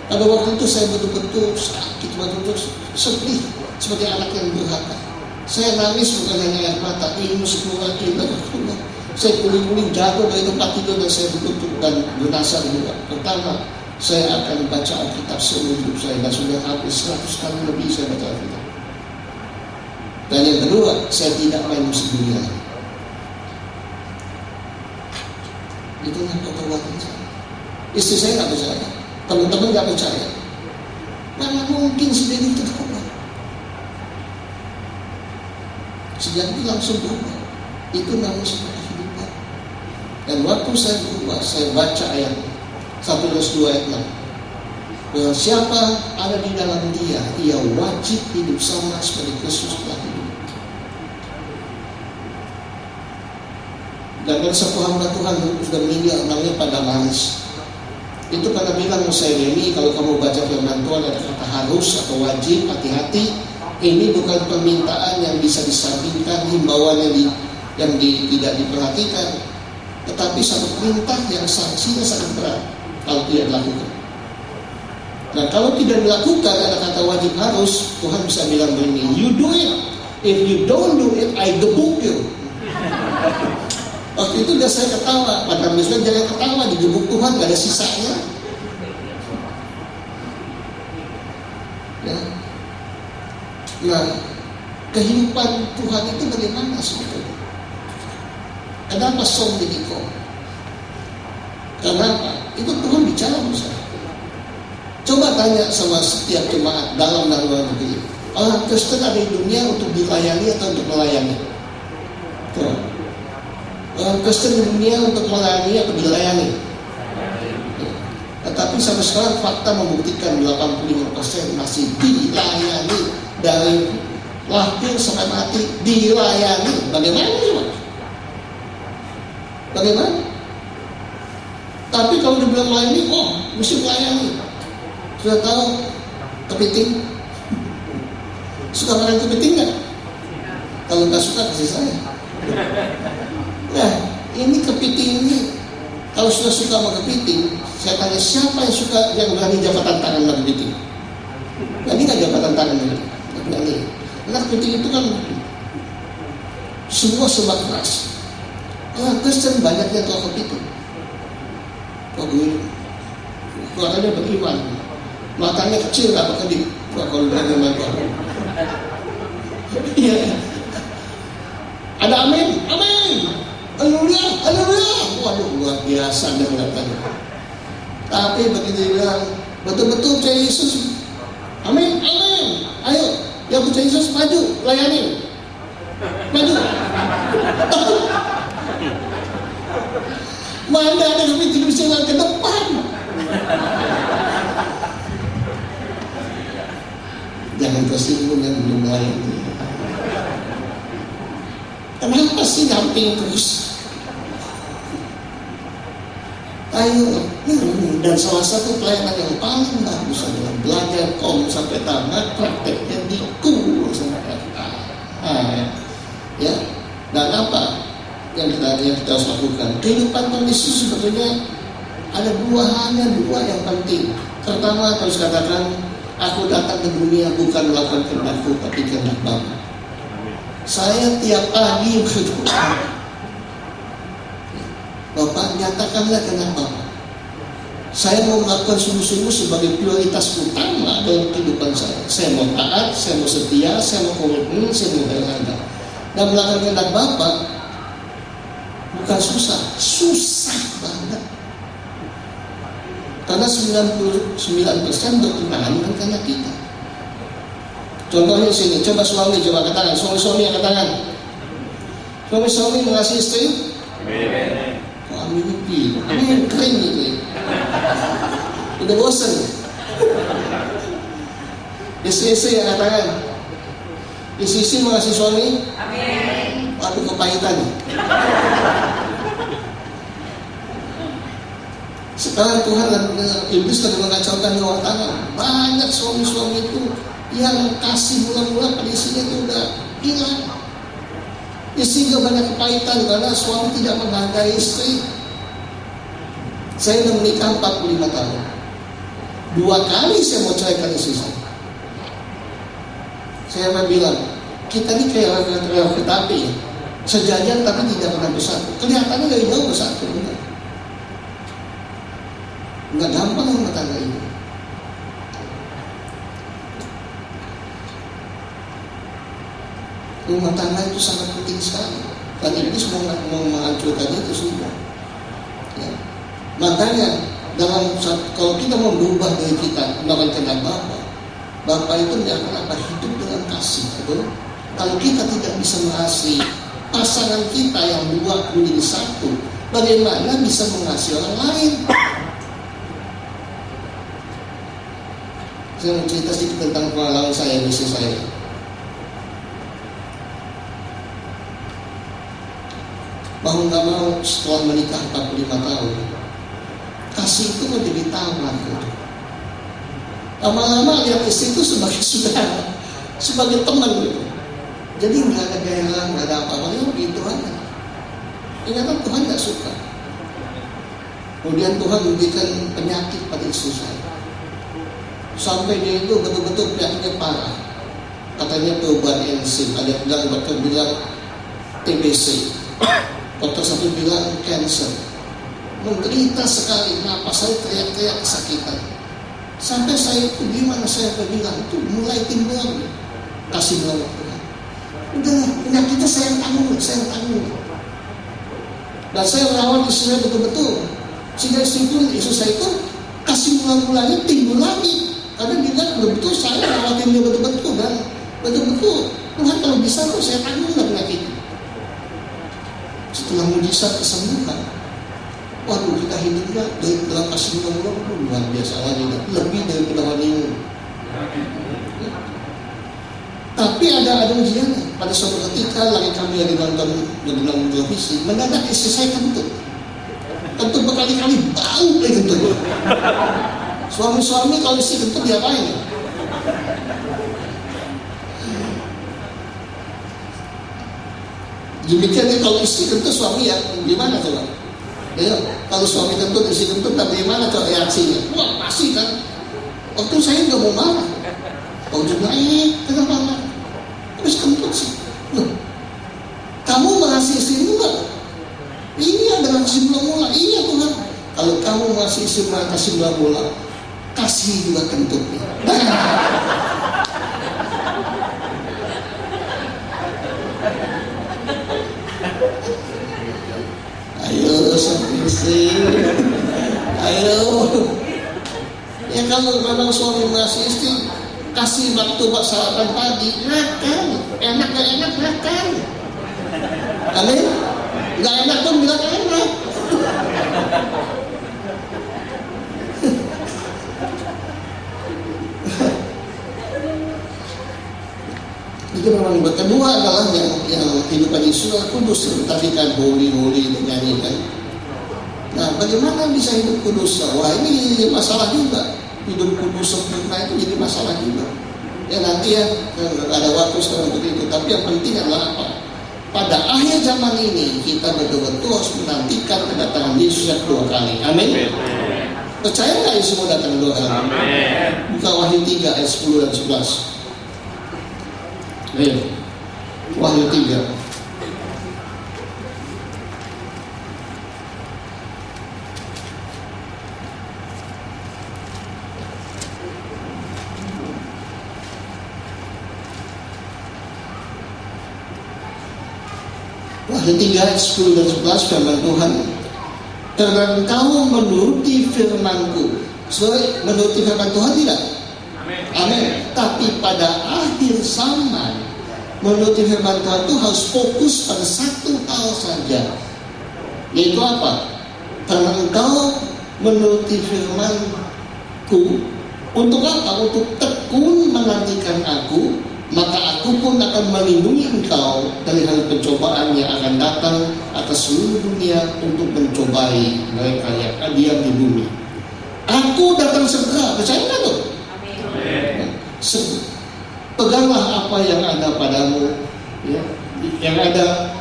Speaker 1: Pada waktu itu saya betul-betul sakit, betul-betul sedih, seperti anak yang durhaka. Saya nangis bukan hanya air mata, ingus keluar, keluar. Saya guling-guling jatuh dari tempat tidur dan saya betul-betul dan bernasar juga. Pertama, saya akan baca Alkitab seumur hidup saya, dan sudah hampir 100 kali lebih saya baca Alkitab. Dan yang kedua, saya tidak main musik dunia. Itulah kekuatan saya. Istri saya nggak percaya, teman-teman nggak percaya. Mana mungkin sendiri itu berubah? Sejak itu langsung berubah. Itu namanya sebuah kehidupan. Dan waktu saya berubah, saya baca ayat 1 Yohanes 2 ayat 6. Bahwa siapa ada di dalam dia, ia wajib hidup sama seperti Kristus telah hidup. Dan ada satu hamba Tuhan sudah meninggal, namanya Padamanus. Itu karena bilang saya ini, kalau kamu baca firman Tuhan ada kata harus atau wajib, hati-hati. Ini bukan permintaan yang bisa disampingkan, himbauan yang tidak diperhatikan, tetapi satu perintah yang sanksinya sangat berat kalau tidak dilakukan. Nah, kalau tidak dilakukan ada kata wajib harus, Tuhan bisa bilang begini, you do it. If you don't do it, I gebuk you. Waktu itu udah saya ketawa, pada misalnya jangan ketawa, digebuk Tuhan gak ada sisanya. Ya. Nah, kehidupan Tuhan itu bagaimana sebetulnya? Kenapa som dikiko? Kenapa? Itu Tuhan bicara sama saya. Coba tanya sama setiap jemaat dalam dan luar negeri, orang Kristen ada di dunia untuk dilayani atau untuk melayani? Coba. Orang Kristen di dunia untuk melayani atau dilayani? Tetapi sampai sekarang fakta membuktikan 85% masih dilayani, dari lahir sampai mati dilayani. Bagaimana coba? Bagaimana? Tapi kalau dibilang melayani, mesti melayani. Sudah tahu kepiting? Suka makan kepiting nggak? Kalau nggak suka kasih saya. Nah, ini kepiting ini, kalau sudah suka sama kepiting, saya tanya siapa yang suka, yang berani jabatan tangan sama kepiting? Ini nggak jabatan tangan lagi, nggak berani. Karena kepiting itu kan semua serba keras. Orang Kristen banyaknya tahu kepiting. Keluarganya beriman, matanya kecil apa kedip, kalau berani mata. Iya. Ada amin, amin, haleluya, haleluya. Waduh, luar biasa dan katanya. Tapi begitu bilang, betul-betul percaya Yesus, amin, amin. Ayo, yang percaya Yesus maju, layani, maju. Mana ada kepiting bisa ke depan? Jangan tersinggung yang belum melayani. Kenapa sih damping terus? Ayo, dan salah satu pelayanan yang paling bagus adalah belajar sampai tamat, prakteknya di sampai ya. Dan apa yang kita harus lakukan? Kehidupan kondisi sebetulnya ada hanya dua yang penting. Pertama, harus katakan, aku datang ke dunia bukan melakukan kehendakku, tapi kehendak Bapa. Saya tiap pagi berdoa, Bapak nyatakanlah kehendak Bapak. Saya mau melakukan sungguh-sungguh sebagai prioritas utama dalam kehidupan saya. Saya mau taat, saya mau setia, saya mau komitmen, saya mau berada. Dan melakukan kehendak Bapak bukan susah banget. Karena 99% berkenaan dengan kehendak kita. Contohnya sini, coba suami, coba katakan, suami yang katakan, suami mengasihi istri. Amin. Amin gitu, amin keren gitu ya. Udah bosan. Istri yang katakan, istri mengasihi suami. Amin. Waduh kepahitan. Sekarang Tuhan dan iblis lagi mengacaukan rumah tangga. Banyak suami-suami itu yang kasih mula-mula pada istrinya itu udah hilang. Istri juga banyak kepahitan karena suami tidak menghargai istri. Saya udah menikah 45 tahun. 2 kali saya mau ceraikan istri saya. Saya bilang, kita ini kayak kereta api ya. Sejajar tapi tidak pernah bersatu. Kelihatannya dari jauh bersatu. Enggak gampang rumah tangga ini. Rumah tangga itu sangat penting sekali. Dan iblis mau menghancurkan itu semua. Ya. Makanya kalau kita mau berubah dari kita melakukan kehendak Bapa itu tidak akan hidup dengan kasih. Betul? Kalau kita tidak bisa mengasihi pasangan kita yang dua menjadi satu, bagaimana bisa mengasihi orang lain? Saya mau cerita sedikit tentang pengalaman saya, bisnis saya. Mau nggak mau setelah menikah 45 tahun, kasih itu menjadi tawar. Lama-lama lihat istri itu sebagai saudara, sebagai teman gitu. Jadi nggak ada gaya, nggak ada apa-apa, begitu aja. Ternyata Tuhan nggak suka. Kemudian Tuhan memberikan penyakit pada istri saya. Sampai dia itu betul-betul penyakitnya parah. Katanya perubahan enzim, ada yang bilang, dokter bilang TBC. Dokter satu bilang cancer. Menderita sekali, napas saya teriak-teriak kesakitan. Sampai saya itu gimana saya bilang itu mulai timbul kasih melalui Tuhan. Udah penyakitnya saya tanggung. Dan saya merawat istri saya betul-betul. Sehingga istri saya itu kasih mula-mulanya timbul lagi. Karena dia betul-betul saya lewatin dia betul-betul dan betul-betul Tuhan kalau bisa tuh saya tanggung penyakit itu. Setelah mujizat kesembuhan, waduh kita hidupnya dalam kesembuhan luar biasa lagi, lebih daripada honeymoon. Tapi ada ujiannya. Pada suatu ketika lagi kami lagi nonton televisi, mendadak istri saya kentut berkali-kali, bau kayak kentut. Suami-suami kalau istri kentut diapain ya? Demikian kalau istri kentut suami ya gimana coba? Ya, kalau suami kentut istri kentut bagaimana coba reaksinya? Wah pasti kan. Waktu saya nggak mau marah. Kau juga kenapa marah? Terus kentut sih. Loh, kamu mengasihi istrimu nggak? Iya dengan kasih mula-mula. Iya Tuhan. Kalau kamu mengasihi istrimu kasih mula-mula, kasih juga kentutnya. Ayo istri, ayo. Ya kalau memang suami mengasihi istri, kasih waktu buat sarapan pagi, makan. Enak gak enak makan. Amin. Gak enak pun bilang enak. Itu memang kedua adalah yang kehidupan Yesus kudus, tadi kan holy dinyanyikan. Nah, bagaimana bisa hidup kudus? Wah, ini masalah juga. Hidup kudus sempurna itu jadi masalah juga. Ya nanti ya ada waktu sekarang untuk itu. Tapi yang penting adalah apa? Pada akhir zaman ini kita betul-betul harus menantikan kedatangan Yesus yang kedua kali. Amin. Percaya nggak Yesus mau datang kedua kali? Amin. Buka Wahyu 3 ayat 10 dan 11. Ayo, Wahyu 3. Wahyu 3 ayat 10 dan 11 firman Tuhan. Karena engkau menuruti firman-Ku. Sorry, menuruti firman Tuhan tidak? Amin. Tapi pada akhir zaman menuruti firman Tuhan itu harus fokus pada satu hal saja, yaitu apa? Karena engkau menuruti firman-Ku untuk apa? Untuk tekun menantikan Aku, maka Aku pun akan melindungi engkau dari hal pencobaan yang akan datang atas seluruh dunia untuk mencobai mereka yang diam di bumi. Aku datang segera, percaya nggak tuh? Peganglah apa yang ada padamu, ya, yang ada,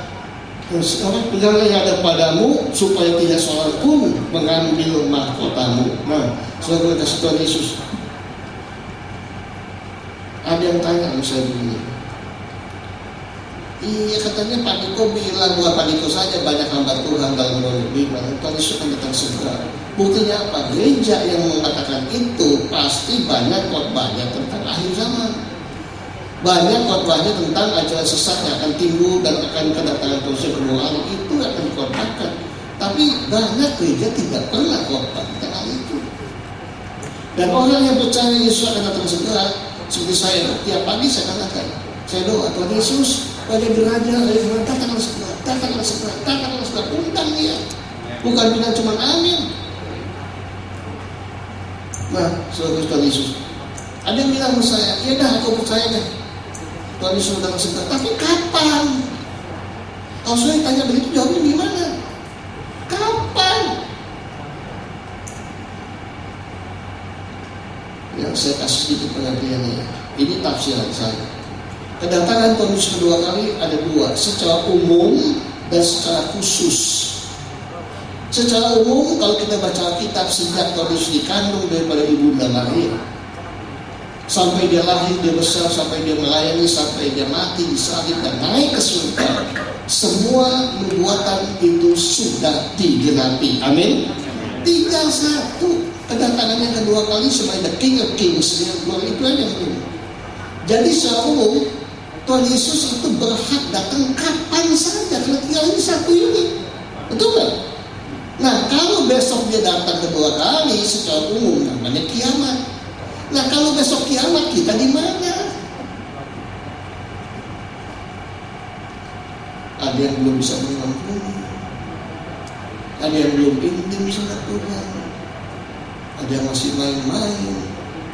Speaker 1: peganglah yang ada padamu supaya tidak seorang pun mengambil mahkotamu. Nah, saudara kasih Tuhan Yesus. Ada yang tanya sama saya begini. Iya katanya Pak Niko bilang, bukan Pak Niko saja, banyak hamba Tuhan dalam Tuhan Yesus akan datang segera. Buktinya apa? Gereja yang mengatakan itu pasti banyak khotbahnya tentang akhir zaman. Banyak khotbahnya tentang ajaran sesat yang akan timbul dan akan kedatangan Tuhan yang kedua kali, itu akan dikhotbahkan. Tapi banyak gereja tidak pernah khotbah tentang hal itu. Dan orang yang percaya Yesus akan datang segera, seperti saya tiap pagi saya katakan, saya doa Tuhan Yesus, pada diraja, datanglah segera, datanglah segera, datanglah segera, undang dia. Bukan bilang cuma amin. Nah, saudara Tuhan Yesus, ada yang bilang sama saya, ya dah aku percaya deh Tuhan Yesus datang segera. Tapi kapan? Kalau saya tanya begitu, jawabnya gimana? Kapan? Yang saya kasih sedikit pengertiannya. Ini tafsiran saya. Kedatangan Tuhan Yesus kedua kali ada dua, secara umum dan secara khusus. Secara umum kalau kita baca kitab sejak Tuhan Yesus dikandung daripada Ibunda Maria sampai dia lahir, dia besar, sampai dia melayani, sampai dia mati disalib dan naik ke surga, semua nubuatan itu sudah digenapi. Amin. Tinggal satu, kedatangannya kedua kali sebagai the King of Kings, itu aja yang umum. Jadi secara umum Tuhan Yesus itu berhak datang kapan saja, karena tinggal ini satu ini, betul nggak? Nah, kalau besok dia datang kedua kali secara umum namanya kiamat. Nah, kalau besok kiamat kita di mana? Ada yang belum bisa mengampuni, ada yang belum intim sama Tuhan, ada yang masih main-main,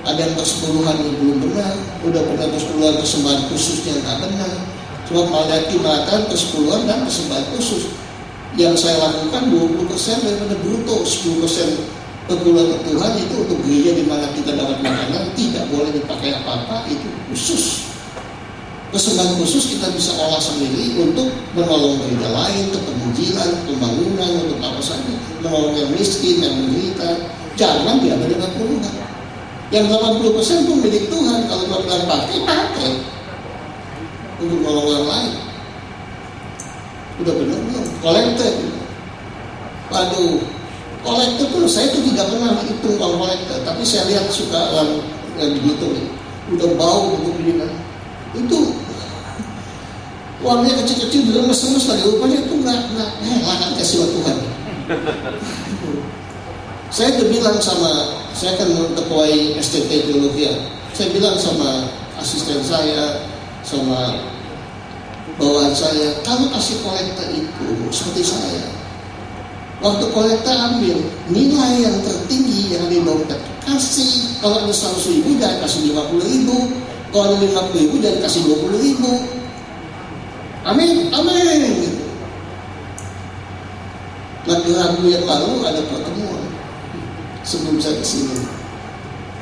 Speaker 1: ada yang persepuluhan yang belum benar, udah pernah persepuluhan persembahan khususnya nggak benar. Cuma melayani makan persepuluhan dan persembahan khusus. Yang saya lakukan 20% daripada bruto, 10% perpuluhan ke Tuhan itu untuk gereja di mana kita dapat makanan, tidak boleh dipakai apa-apa, itu khusus. Persembahan khusus kita bisa olah sendiri untuk menolong gereja lain, untuk penginjilan, pembangunan, untuk apa saja, menolong yang miskin, yang menderita. Jangan diambil dengan puluhan. Yang 80% pun milik Tuhan. Kalau Tuhan pakai untuk menolong orang lain. Udah benar belum? Kolektor. Waduh, kolektor tuh saya tuh tidak pernah hitung uang kolektor, tapi saya lihat suka orang yang begitu nih. Udah bau begini. Itu uangnya kecil-kecil diremes-remes lagi, rupanya itu nggak akan kasih buat Tuhan. Saya udah bilang saya kan ketuai STT Teologi, saya bilang sama asisten saya, sama bawahan saya, kamu kasih kolektor itu seperti saya. Waktu kolektor ambil nilai yang tertinggi yang di dompet, kasih. Kalau ada 100.000 jangan kasih 50.000, kalau ada 50.000 jangan kasih 20.000. Amin, amin. Lagi Rabu yang lalu ada pertemuan sebelum saya kesini.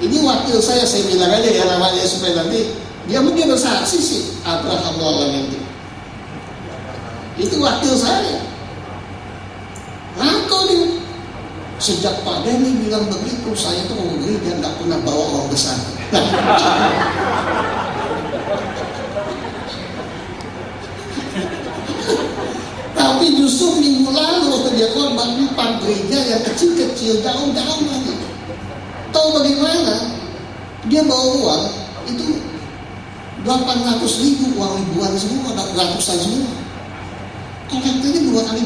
Speaker 1: Ini wakil saya bilang aja ya namanya supaya nanti dia mungkin bersaksi sih Abraham lawan nanti. Itu wakil saya. Ngaku nih. Sejak Pak Denny bilang begitu, saya tuh mau gereja nggak pernah bawa uang besar. Tapi justru minggu lalu waktu dia korban 4 gereja yang kecil-kecil, jauh-jauh lagi. Tahu bagaimana? Dia bawa uang itu 800.000 uang ribuan semua, ratusan semua. Kolektornya 2 kali.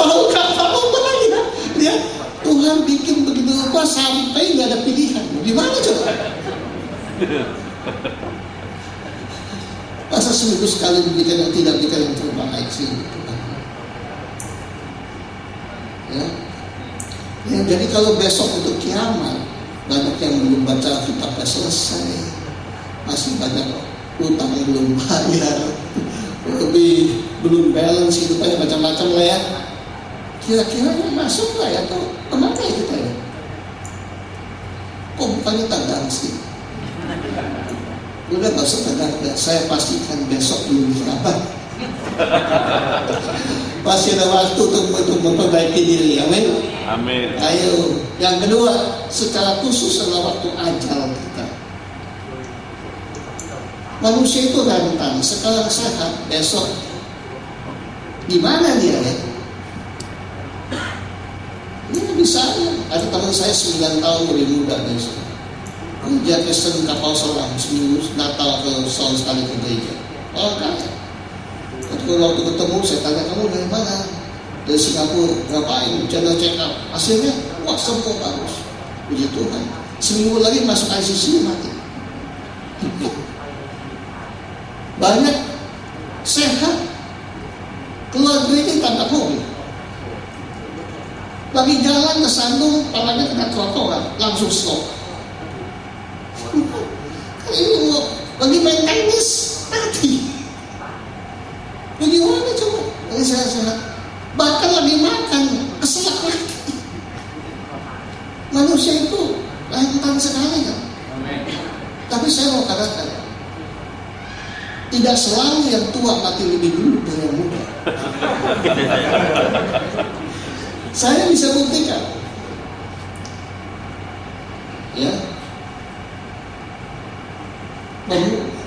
Speaker 1: Mau kata ya? Dia Tuhan bikin begitu rupa sampai nggak ada pilihan. Gimana coba? Masa seminggu sekali bikin yang tidak bikin yang terbaik sih gitu kan. Ya, jadi kalau besok untuk kiamat banyak yang belum baca kitabnya selesai, masih banyak utang yang belum bayar, lebih belum balance hidupnya macam-macam lah ya. Kira-kira masuk nggak ya atau kemana ya kita ya? Kok bukannya tagang sih? Udah gak usah tegang, saya pastikan besok belum apa. Masih ada waktu untuk memperbaiki diri, amin.
Speaker 2: Amin.
Speaker 1: Ayo, yang kedua, secara khusus adalah waktu ajal kita. Manusia itu rentan, sekarang sehat, besok gimana dia ya? Ini bisa ya. Ada teman saya 9 tahun lebih muda dari saya. Dia pesen kapal selam seminggu Natal ke setahun sekali ke gereja. Orang kaya. Waktu ketemu saya tanya, kamu dari mana? Dari Singapura. Ngapain? Channel check up. Hasilnya wah semua bagus. Puji Tuhan. Seminggu lagi masuk ICU mati. Banyak sehat. Keluar gereja tangkap mobil. Lagi jalan kesandung, palanya kena trotoar, langsung stop. Ini lagi main tenis mati. Bagaimana coba? Lagi sehat-sehat. Bahkan lagi makan keselak mati. Manusia itu rentan sekali kan. Tapi saya mau katakan, tidak selalu yang tua mati lebih dulu dari yang muda. Saya bisa buktikan. Ya.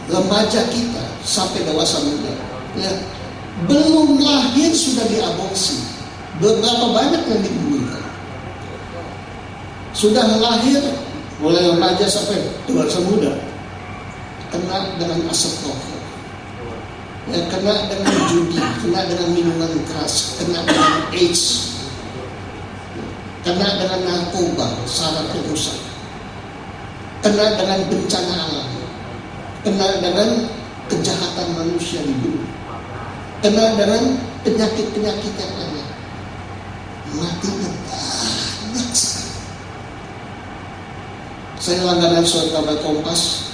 Speaker 1: Remaja kita sampai dewasa muda ya, belum lahir sudah diaborsi. Beberapa banyak yang digugurkan. Sudah lahir mulai remaja sampai dewasa muda kena dengan asap rokok. ya, kena dengan judi, kena dengan minuman keras, kena dengan AIDS, kena dengan narkoba, sarafnya rusak, kena dengan bencana alam, kena dengan kejahatan manusia di bumi, kena dengan penyakit-penyakit yang ada, matinya banyak sekali. Saya langganan surat kabar Kompas,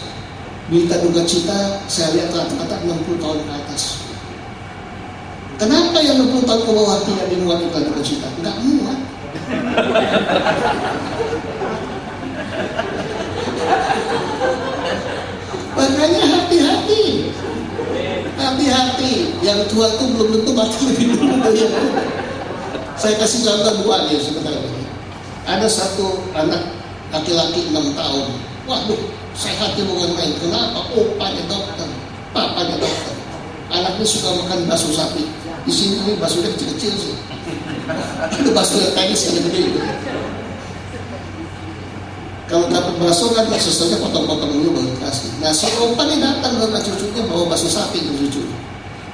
Speaker 1: berita duka cita, saya lihat rata-rata 60 tahun ke atas. Kenapa yang 60 tahun ke bawah tidak dimuat berita duka cita? Enggak muat. Makanya hati-hati, yang tua itu belum tentu mati lebih dulu dari yang muda. Saya kasih contoh dua aja sebentar lagi. Ada satu anak laki-laki 6 tahun, waduh, sehatnya bukan main. Kenapa? Opanya dokter, papanya dokter. Anaknya suka makan bakso sapi. Di sini baksonya kecil-kecil sih. Itu bakso yang tadi sekali gede itu. Kalau dapat bakso kan susternya potong-potong dulu baru kasih. Nah si opa ini datang dengan cucunya bawa bakso sapi ke cucu.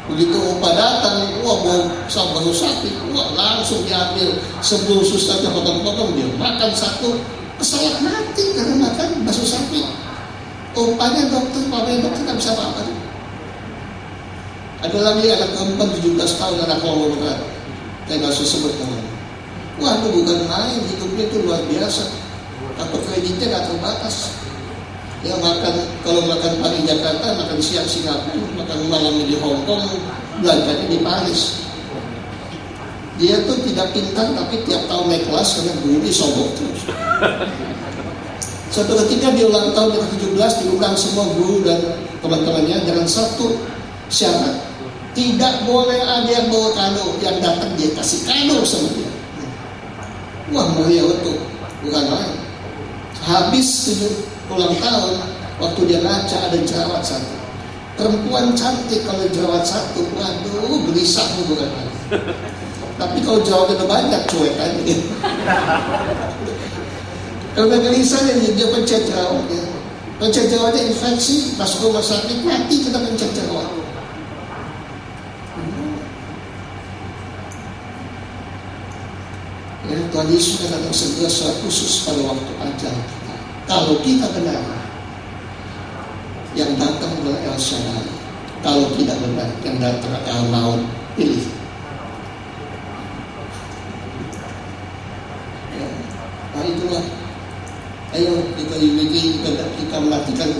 Speaker 1: Begitu opa datang, wah bawa bakso sapi, wah langsung diambil. Sebelum susternya potong-potong dia makan satu, keselak mati karena makan bakso sapi. Opanya dokter, papanya dokter nggak bisa apa-apa. Ada lagi anak perempuan 17 tahun, anak Kolongan. Saya nggak usah sebut namanya. Wah itu bukan main, hidupnya itu luar biasa. Atau kreditnya nggak terbatas. Ya makan, kalau makan pagi Jakarta, makan siang Singapura, makan malam di Hong Kong, belanjanya di Paris. Dia tuh tidak pintar, tapi tiap tahun naik kelas karena gurunya sombong terus. Suatu ketika di ulang tahun yang ke-17 diundang semua guru dan teman-temannya dengan satu syarat, tidak boleh ada yang bawa kado, yang datang dia kasih kado sama dia. Wah mulia betul, bukan main. Habis ulang tahun, waktu dia ngaca ada jerawat satu. Perempuan cantik kalau jerawat satu, waduh gelisah bukan main. Tapi kalau jerawatnya udah banyak cuek aja. Kalau udah gelisah dia pencet jerawatnya. Pencet jerawatnya infeksi, masuk rumah sakit, mati kita pencet jerawat. Ya, Tuhan Yesus akan datang segera secara khusus pada waktu ajal kita. Kalau kita benar, yang datang adalah El Shaddai. Kalau tidak benar, yang datang El Maut. Pilih. Ya. Nah itulah. Ayo kita unity, kita melatihkan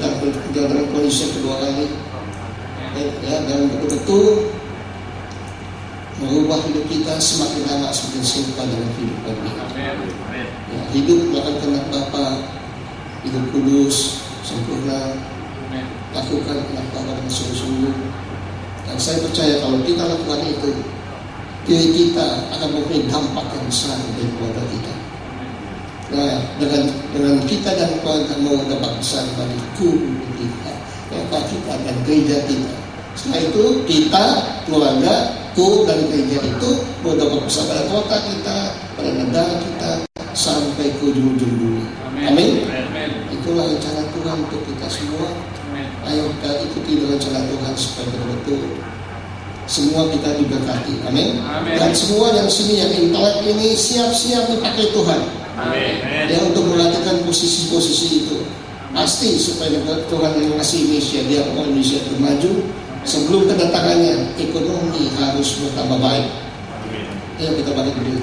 Speaker 1: dalam kondisi kedua kali. Ya, dan betul-betul mengubah hidup kita semakin lama semakin serupa dengan hidup Nabi. Ya, hidup akan kehendak Bapa, hidup kudus, sempurna, lakukan kehendak Bapa dengan sungguh-sungguh. Dan saya percaya kalau kita lakukan itu, diri kita akan mempunyai dampak yang besar dari keluarga kita. Nah, dengan kita dan keluarga mau dampak besar bagi kubu kita, kota kita dan gereja kita. Setelah itu kita, keluarga, dan gereja itu berdampak besar pada kota kita, pada negara kita, sampai ke ujung-ujung dunia. Amin. Itulah rencana Tuhan untuk kita semua. Ayo kita ikuti rencana Tuhan supaya betul-betul semua kita diberkati. Amin. Dan semua yang sini yang intelek ini siap-siap dipakai Tuhan. Amin. Ya untuk melatihkan posisi-posisi itu. Pasti supaya Tuhan yang ngasih Indonesia, dia mau Indonesia bermaju. Sebelum kedatangannya, ekonomi harus bertambah baik. Ayo kita balik dulu.